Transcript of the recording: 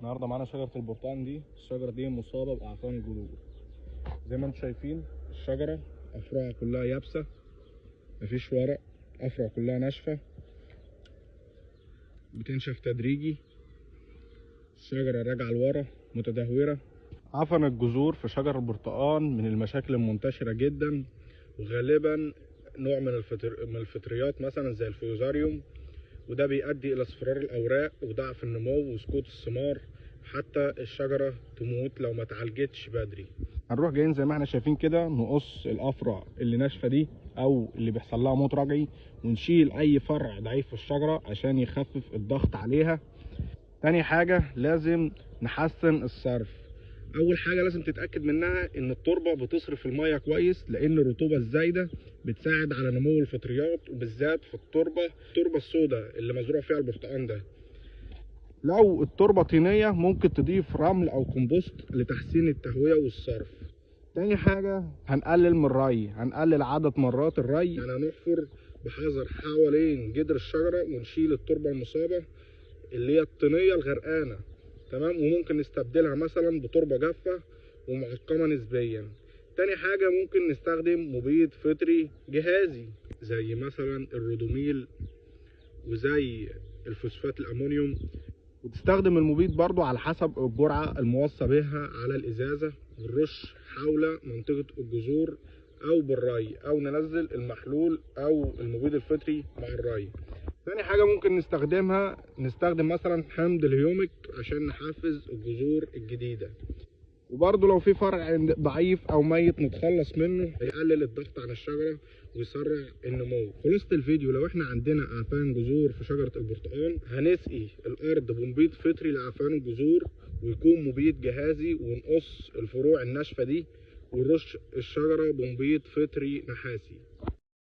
النهارده معانا شجرة البرتقال دي. الشجرة دي مصابة بأعفان الجذور. زي ما انتم شايفين الشجرة أفرعها كلها يابسة، مفيش ورق، أفرع كلها ناشفة بتنشف تدريجي. الشجرة راجعة لورا متدهورة. عفن الجذور في شجر البرتقال من المشاكل المنتشرة جدا، وغالبا نوع من الفطريات مثلا زي الفيوزاريوم، وده بيؤدي الى اصفرار الاوراق وضعف النمو وسقوط الثمار، حتى الشجره تموت لو ما اتعالجتش بدري. هنروح جايين زي ما احنا شايفين كده نقص الافرع اللي ناشفه دي او اللي بيحصل لها موت رجعي، ونشيل اي فرع ضعيف في الشجره عشان يخفف الضغط عليها. تاني حاجه لازم نحسن الصرف. اول حاجه لازم تتاكد منها ان التربه بتصرف الميه كويس، لان الرطوبه الزايده بتساعد على نمو الفطريات، وبالذات في التربه السوداء اللي مزروع فيها البرتقال ده. لو التربه طينيه ممكن تضيف رمل او كومبوست لتحسين التهويه والصرف. تاني حاجه هنقلل من الري، هنقلل عدد مرات الري، يعني هنحفر بحذر حوالين جدر الشجره ونشيل التربه المصابه اللي هي الطينيه الغرقانه، تمام، وممكن نستبدلها مثلا بتربه جافه ومعقمه نسبيا. تاني حاجه ممكن نستخدم مبيد فطري جهازي زي مثلا الرودوميل وزي الفوسفات الامونيوم، وتستخدم المبيد برضو على حسب الجرعه الموصى بها على الازازه، ونرش حول منطقه الجذور او بالري، او ننزل المحلول او المبيد الفطري مع الري. تاني حاجة ممكن نستخدم مثلا حمض الهيوميك عشان نحفز الجذور الجديدة. وبرضه لو في فرع ضعيف او ميت نتخلص منه، هيقلل الضغط على الشجرة ويسرع النمو. خلاصة الفيديو، لو احنا عندنا اعفان جذور في شجرة البرتقال، هنسقي الارض بمبيد فطري لاعفان الجذور، ويكون مبيد جهازي، ونقص الفروع الناشفة دي، ونرش الشجرة بمبيد فطري نحاسي.